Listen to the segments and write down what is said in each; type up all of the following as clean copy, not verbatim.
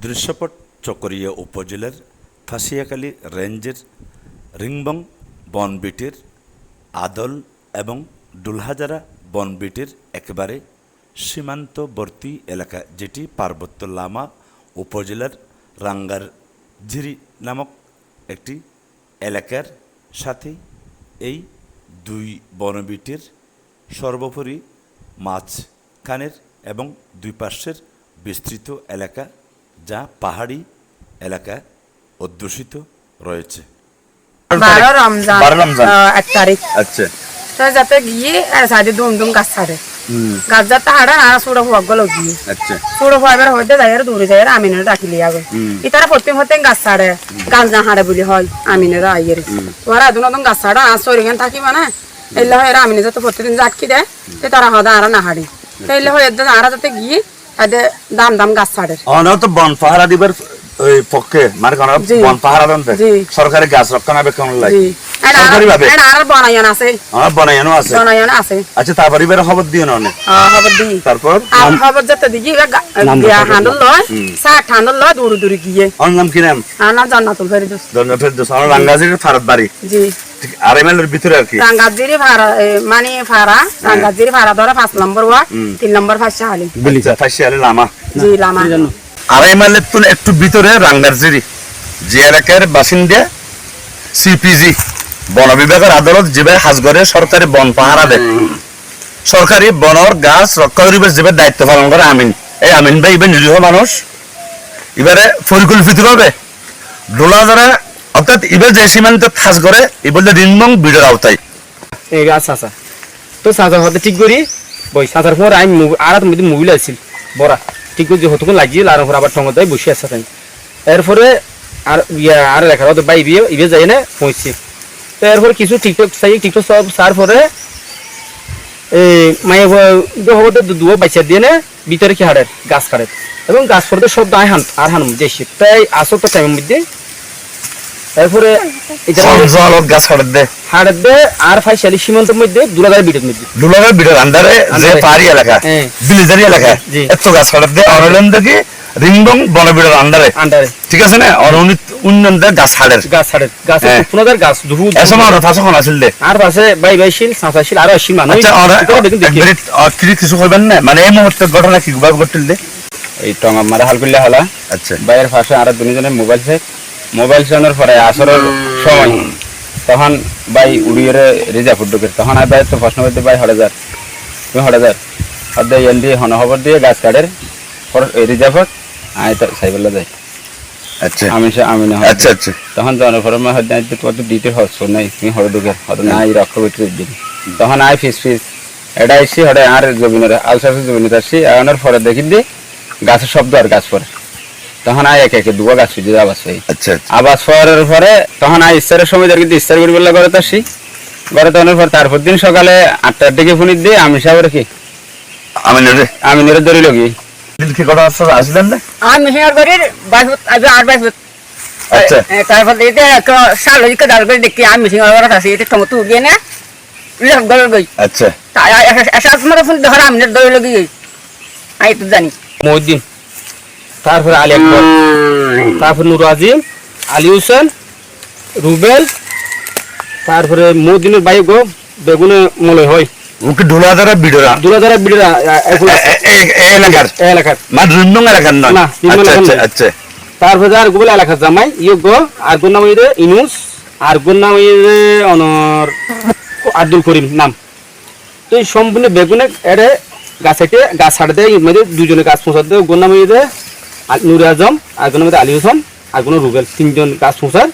দৃশ্যপট চকরিয়া উপজেলার ফাঁসিয়াখালী রেঞ্জের রিংবং বনবিটির আদল এবং ডুলহাজারা বনবিটির একেবারে সীমান্তবর্তী এলাকা, যেটি পার্বত্য লামা উপজেলার রাঙ্গারঝিরি নামক একটি এলাকার সাথে এই দুই বনবিটির সর্বোপরি মাঝখানের এবং দুই পার্শ্বের বিস্তৃত এলাকা, যা পাহাড়ি এলাকা অধ্যুষিত রয়েছে। 12 রমজান 1 তারিখ আচ্ছা, তো যাতে গিয়ে সাইডে দুম গাছ ছাড়ে গাছ যাতে হাড়ে আর সুড়ো হওয়া গেল গিয়ে আচ্ছা, সুড়ো হওয়ার হইতে যাই আর দূরে যাই আর আমিনের ডাকিলি আগে ইতারা প্রত্যেক হতে গাছ ছাড়ে গাছ না হাড়ে বলি হয় আমিনের আইয়ের তোরা দুন নতুন গাছ ছাড়া আর সরিগান থাকি মানে এলে হয় আমিনে যাতে প্রত্যেকদিন জাটকি দেয় তো তারা হদা আর না হাড়ি তো এলে হয় আর যাতে গিয়ে তাদের দাম গাছ ছাড়ে তো বন পাহারা দিবার পক্ষে মানে কোন বন পাহারা দন্তে সরকারি গাছ রক্ষণাবেক্ষণ লাগে সরকারি ভাবে আর বনায়ন আছে বনায়নও আছে আছে। আচ্ছা, তারপর এবারে খবর দিও না খবর দিই তারপর আর খবর যেতে দিই হান্ডল লয় সাত হান্ডল লয় দূরে গিয়ে ওর নাম কি নাম? আর নাম জান্নাতুল ফেরদৌস। ফেরদৌস আমার রাঙ্গাজির ফারাত বাড়ি। জি, ঠিক আর এমএলএর ভিতরে আর কি রাঙ্গাজিরি ভাড়া মানে ভাড়া রাঙ্গাজিরি ভাড়া ধরে 5 নম্বর ওয়ার্ড 3 নম্বর ফাঁসি হালি ফাঁসি আলে লামা। জি লামা। আর এমএলএর তো একটু ভিতরে রাঙ্গাজিরি যে এলাকার বাসিন্দা সিপিজি বন বিভাগের আদালত যেভাবে হাজগড়ে সরকারি বন পাহারা দেয়, সরকারি বনর গাছ রক্ষা করিবার যেভাবে দায়িত্ব পালন করে আমিন, এই আমিন ভাই এবার নিরীহ মানুষ এবারে পরিকল্পিত ভাবে ডোলা দ্বারা অর্থাৎ এবার যে সীমান্ত হাজ করে এই বলতে রিনবং বিডের আওতায় এই গাছ চাষা তো চাষা হতে ঠিক করি বই চাষার পর আমি আর মধ্যে মোবিল আসছিল বড়া ঠিক করে হতক্ষণ লাগিয়ে আর আবার ঠঙ্গ দেয় বসে আসা তাই এরপরে আর আর লেখার হতে বাই বিয়ে ইবে যাই না পৌঁছে। তো এরপরে কিছু টিকটক সব সার পরে এই মায়ে দুয়ো বাইচা দিয়ে না ভিতরে কি হাড়ের গাছ কাটে এবং গাছ পড়তে সব দায় হান দেশি তাই আসো তো টাইমের মধ্যে এরপরে গাছ হাড়ের দে আর ফাইসালি সীমান্তের মধ্যে দুলাগার বিটের আন্ডারে যে পাহাড়ি এলাকা বিলিজারি এলাকা এত গাছ কাটে দে অরলেন দেখি রিংবং বনবিড়ের আন্ডারে ঠিক আছে না উন্নয়ন গাছ হাড়ের গাছ পুনদের গাছ দুহু এসময় আর পাশে কোন আছিল দে আর পাশে বাইশিল সাঁচাশিল আর আসিল মানুষ কিছু করবেন না মানে এই মুহূর্তে ঘটনা কি ভাবে ঘটল দে এই টঙ্গা মারা হাল করলে হলা। আচ্ছা, বাইরের পাশে আর দুজনে মোবাইল চালানোর পরে আসরের সময় তখন বাই উড়িয়ে রিজার্ভ ঢুকে তখন আর বাই তো প্রশ্ন করতে বাই হড়াজার তুমি হড়াজার হদে এলডি হনহবর দিয়ে গাছ কাটের রিজার্ভ আয় তো সাইবেলা যায়। আচ্ছা, আমি না আচ্ছা আচ্ছা তখন যাওয়ার পরে মা হদে তোমার তো ডিটেল হচ্ছ নাই তুমি হড়ে ঢুকে হয়তো নাই রক্ষ করতে দিন তখন আয় ফিস এটা আইসি হড়ে আর জমিনের আলসার জমিনের আসি আনার পরে দেখি দিয়ে গাছের শব্দ আর গাছ পরে তখন আয় একে দুয়া গাছ ফিরে আবাস হয়। আচ্ছা, আবাস পরের পরে তখন আয় ইস্তারের সময় কিন্তু ইস্তার করি বললে ঘরে আসি ঘরে তখন পর তারপর দিন সকালে 8টার দিকে ফোন দিয়ে আমি সাহেবের কি আমি নেড়ে ধরি লগি কি কথা আসলেন না আমি হেয়ার বাড়ির 8 বাইশ আচ্ছা, তারপর দিতে একটা সাল হইকে দাঁড় করে দেখি আমি সিঙ্গার আছে এটা টঙ্গ তুই গিয়ে না লগ গল গই। আচ্ছা, এসা তোমার ফোন ধরে আমি নেড়ে ধরে লগি আই তো জানি মহিউদ্দিন তারপরে আলী আকবর তারপরে নুর আজিম আলী হোসেন রুবেল তারপরে মহিউদ্দিনের বাইক গো বেগুনে মলে হয় ওকে ডোলাদারা বিড়রা এলাকার মানে রিনবং এলাকার নয় না। আচ্ছা আচ্ছা, তারপরে আর গোবল এলাকার জামাই ইয়োগ্য আর গোর নাম ইদে ইনুস আর গোর নাম ইদে অনর আব্দুল করিম নাম। তো এই সম্পূর্ণ বেগুনে এড়ে গাছ ছাড় দেয় মধ্যে দুজনে গাছ পৌঁছার দেয় গোর নাম ইদে নুর আজম আর গোর নাম আলী হোসেন আর কোনো রুবেল 3জন গাছ পৌঁছার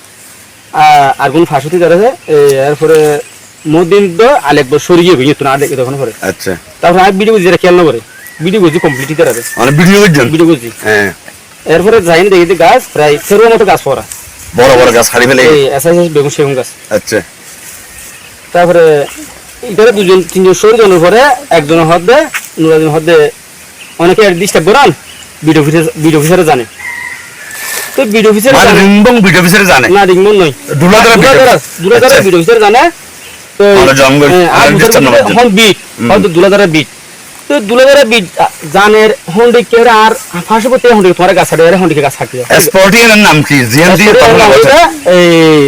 আর কোন ফাঁসুতি যারা এরপরে মদিন তো আলেকবার সরিয়ে গিয়ে তো না দেখে তখন পরে। আচ্ছা, তারপরে আমি ভিডিও যেটা খেয়াল না করে ভিডিও বুঝি কমপ্লিট হতে পারে মানে ভিডিও বুঝি হ্যাঁ। এরপরে যাইনি দেখি গাছ প্রায় 13 মতো গাছ পড়া বড় গাছ হারিয়ে ফেলে এই এসএস বেগুন সেগুন গাছ। আচ্ছা, তারপরে এটারে 2-3জন সরিজনের পরে একজন হদে নুরাজন হদে অনেকে ডিস্টার্ব করান ভিডিও অফিসারে জানে তো ভিডিও অফিসারে মানে রিনবং ভিডিও অফিসারে জানে না রিংবং নয় দুলাদারা ভিডিও অফিসারে জানে তো জঙ্গল আর ডিস্টার্ব না হন বিট হয়তো দুলাদারা বিট তো দুলাদারে জানের হন্ডিকের আর ফাঁসপতি হন্ডিকে তোমার গাছ হাটে হন্ডিকে গাছ হাঁটিয়ে স্পটিয়ানের নাম কি জিএমডি এই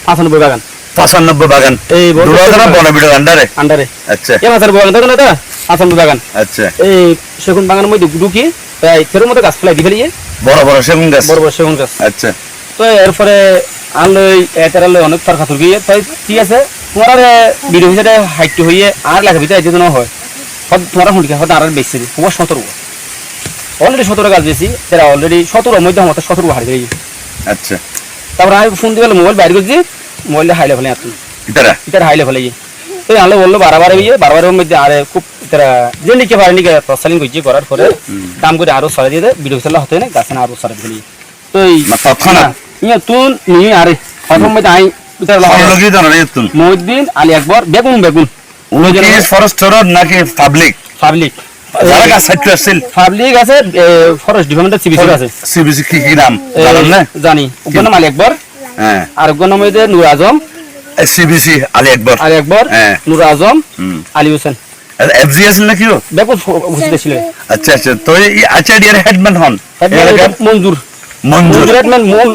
95 বাগান 95 বাগান এই দুলাদারা বনবিটার আন্ডারে আচ্ছা এ মাছের বাগান তো না এটা 95 বাগান আচ্ছা এই সেগুন বাগানের মধ্যে ঢুকি প্রায় 13 মতো গাছ ফেলাই দিয়ে ফেলিয়ে বড় বড় সেগুন গাছ বড় বড় সেগুন গাছ আচ্ছা তো এরপরে আনলই এটারলে অনেক তরকা তুর্গি তাই ঠিক আছে তোমার আর ভিডিও হিসেবে হাইট হইয়ে আর লাগা ভিতরে যেতে না হয় তোমার হুঁড়ি হয়তো আর বেশি তোমার 17 অলরেডি 17 গাছ বেশি তারা অলরেডি 17 মধ্যে আমার 17 হারিয়ে গেছে আচ্ছা তারপর আমি ফোন দিয়ে মোবাইল বাইরে করছি মোবাইলে হাই লেভেলে আসছি এটা হাই লেভেলে গিয়ে তো আনলে বললো বারবার ইয়ে বারবারের মধ্যে আর খুব তারা যে নিকে পারে নিকে তৎসালিন করছি করার পরে দাম করে আরো সরাই দিয়ে ভিডিও খেলা হতে না গাছ না আরো সরাই ফেলি তো ইয়ে তুই নিয়ে আরে প্রথম মধ্যে আই মহিউদ্দিন আলী আকবর বেগুন ফরেস্টার নাকি পাবলিক পাবলিক যারা গাছ ছাইতে আসছিল পাবলিক আছে ফরেস্ট ডিপার্টমেন্টের সিবিসি আছে সিবিসি কি নাম জানেন না জানি ওর নাম আলী আকবর হ্যাঁ আর ওর নাম হইছে নূর আজম সিবিসি আলী আকবর নূর আজম আলী হোসেন এফজি আছিল নাকি ও বেগুন ঘুষিত ছিল আচ্ছা আচ্ছা তো এই আচারিয়ার হেডম্যান হন মঞ্জুর হেডম্যান মূল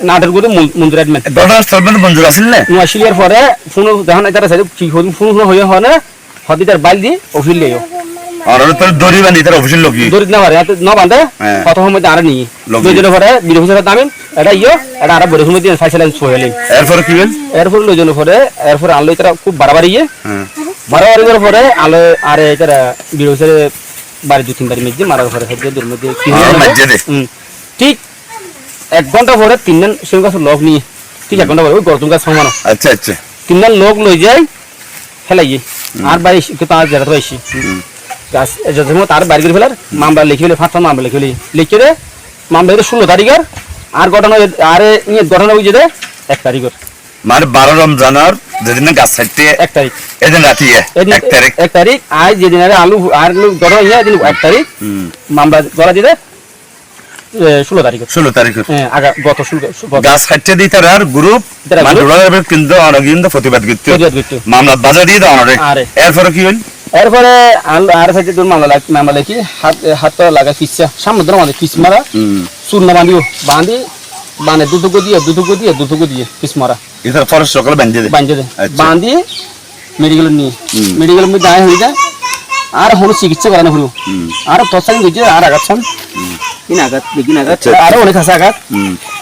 নাটের গুলো মঞ্জুর হেডম্যান দরদার সরবেন মঞ্জুর আছিল না নোয়াশিলিয়ার পরে ফোন যখন তারা সাইড কি হদিন ফোন হয়ে হয় না হদিতার বাইল দি অফিল লিও আর তো দড়ি বানি তার অফিসের লোক দড়ি না পারে ন বাঁধে কত সময় আর নি দুইজনের পরে বিরোধীর দামিন এটা এটা আর বড় সময় দিয়ে ফাইসালেন সোহেলিন এরপর কি হল এরপর দুইজনের পরে এরপর আলো তারা খুব বাড়াবাড়ি বাড়াবাড়ি করার পরে আলো আর তারা বিরোধীর বাড়ি 2-3 বাড়ি মেজে মারার পরে সব দূর মধ্যে কি ঠিক 1 ঘন্টা পরে 3 জন সেই গাছ লোক নিয়ে ঠিক 1 ঘন্টা পরে ওই গর্জন গাছ সমানো আচ্ছা আচ্ছা 3 জন লোক লই যায় ফেলাইয়ে আর বাড়ি তো তার জায়গা পাইছি গাছ যখন তার বাড়ি করে ফেলার মামলা লিখে ফেলে 5টা মামলা লিখে রে মামলা 16 তারিখের আর ঘটনা আর নিয়ে ঘটনা বুঝে দে 1 তারিখের মানে 12 রমজানের যেদিন গাছ ছাইতে 1 তারিখ এদিন রাতে 1 তারিখ আজ যেদিন আলু আর ঘটনা ইয়া দিন 1 তারিখ মামলা গড়া দিতে 16 তারিখ হ্যাঁ আগা গত 16 গাছ কাটতে দিতে আর গ্রুপ মানে ডলারের কিন্তু অনগিন্দ প্রতিবাদ করতে মামলা বাজার দিয়ে দাও আরে এরপর কি হল এরপরে আর সাইডে দূর মামলা লিখি হাত লাগা কিচ্ছা সামনে ধরে আমাদের কিস মারা চূর্ণ বাঁধি বানে দুটুকু দিয়ে কিস মারা এটা ফরেস্ট সকালে বাঁধে দে বাঁধি মেডিকেল নিয়ে মেডিকেল মধ্যে আয় হয়ে যায় আর হলো চিকিৎসা করানো হলো আর তৎসালি বুঝছে আর আঘাতছন কিন আঘাত আরো অনেক আছে আঘাত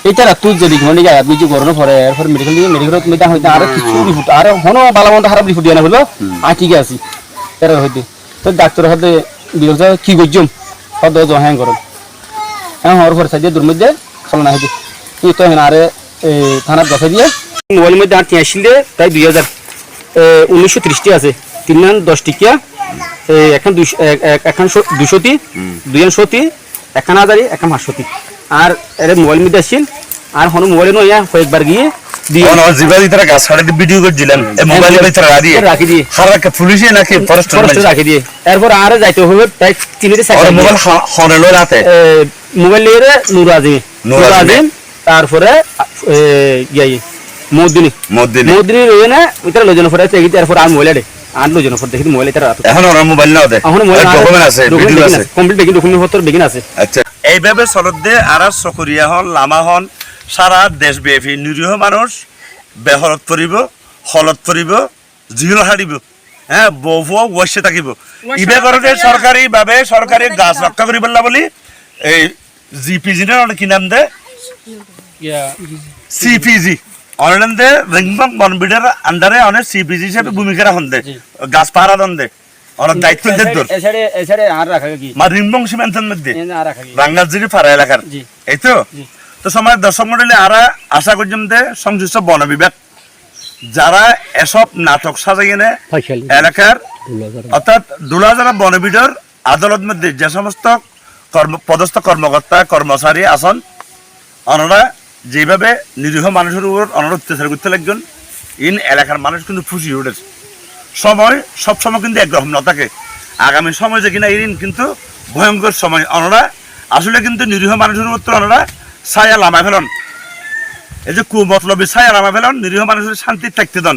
এটা তুই যদি ঘন্টি আঘাত বুঝছি গরম পরে এরপর মেডিকেল নিয়ে মেডিকেল মধ্যে হইতে আর কিছু রিপোর্ট আর হনো বালামন্ত খারাপ রিপোর্ট দিয়ে না হলো আর ঠিক আছে এরা হইতে তো ডাক্তার হাতে বিরক্ত কি করছম হদ হ্যাং করো হ্যাঁ হওয়ার পরে সাইডে দূর মধ্যে চলনা হইতে তুই তো হেন আরে থানার দশা দিয়ে মোবাইলের মধ্যে আর 83 দিয়ে তাই 1930 আছে 3 টিকিয়া এখন 200টি 200টি 1000 500টি আর এর মোবাইল মধ্যে আসছিল আর হনো মোবাইলে নয়া কয়েকবার গিয়ে জিবাদি তারা গাছ কাটতে ভিডিও করছিলেন এই মোবাইলে ভিতরে রাখি দিয়ে হারাকে পুলিশে নাকি ফরেস্ট রাখি দিয়ে এরপর আর যাইতে হবে তাই চিনিতে সাইকেল মোবাইল হনেলো রাতে মোবাইল নিয়ে নূর আজিম তারপরে মদিনী রয়ে না ওইটা লজন পরে এরপর আর মোবাইল আর লজন পরে দেখি মোবাইল এটা এখন ওর মোবাইল না দে এখন মোবাইল ডকুমেন্ট আছে ভিডিও আছে কমপ্লিট ডকুমেন্ট পত্র বেগিন আছে আচ্ছা এইভাবে চলতে আর চকরিয়া হন লামা হন সারা দেশব্যাপী নিরীহ মানুষ বেহলত পড়িব হলত পড়িব জিল হারিব হ্যাঁ বহু বসে থাকিব ইবে করতে সরকারিভাবে সরকারি গাছ রক্ষা করি বললা বলি এই জিপিজি না কি নাম দে সিপিজি অনলাইনে রিংবং বনবিডের আন্ডারে অনেক সিপিজি হিসেবে ভূমিকা রাখুন দে গাছ পাহারা দন দে অনেক দায়িত্ব দে তোর এছাড়া আর রাখা কি মা রিংবং সীমান্তের মধ্যে আর রাখা কি রাঙ্গাজুরি পাড়া এলাকার এই তো তো সময় দর্শক মন্ডলী আরা আশা করছেন যে সংশ্লিষ্ট বন বিভাগ যারা এসব নাটক সাজাই এনে এলাকার অর্থাৎ দুলাজারা বনবিডের আদালত মধ্যে যে সমস্ত পদস্থ কর্মকর্তা কর্মচারী আছেন ওনারা যেভাবে নিরীহ মানুষের উপর ওনারা অত্যাচার করতে লাগছেন ইন এলাকার মানুষ কিন্তু খুশি উঠেছে সময় সবসময় কিন্তু একরকম না থাকে আগামী সময় যে কিনা ইন কিন্তু ভয়ঙ্কর সময় ওনারা আসলে কিন্তু নিরীহ মানুষের উপর ওনারা ছায়া লামা ফেলন এই যে কুমতলবী ছায়া লামা ফেলন নিরীহ মানুষের শান্তি থাকতে দেন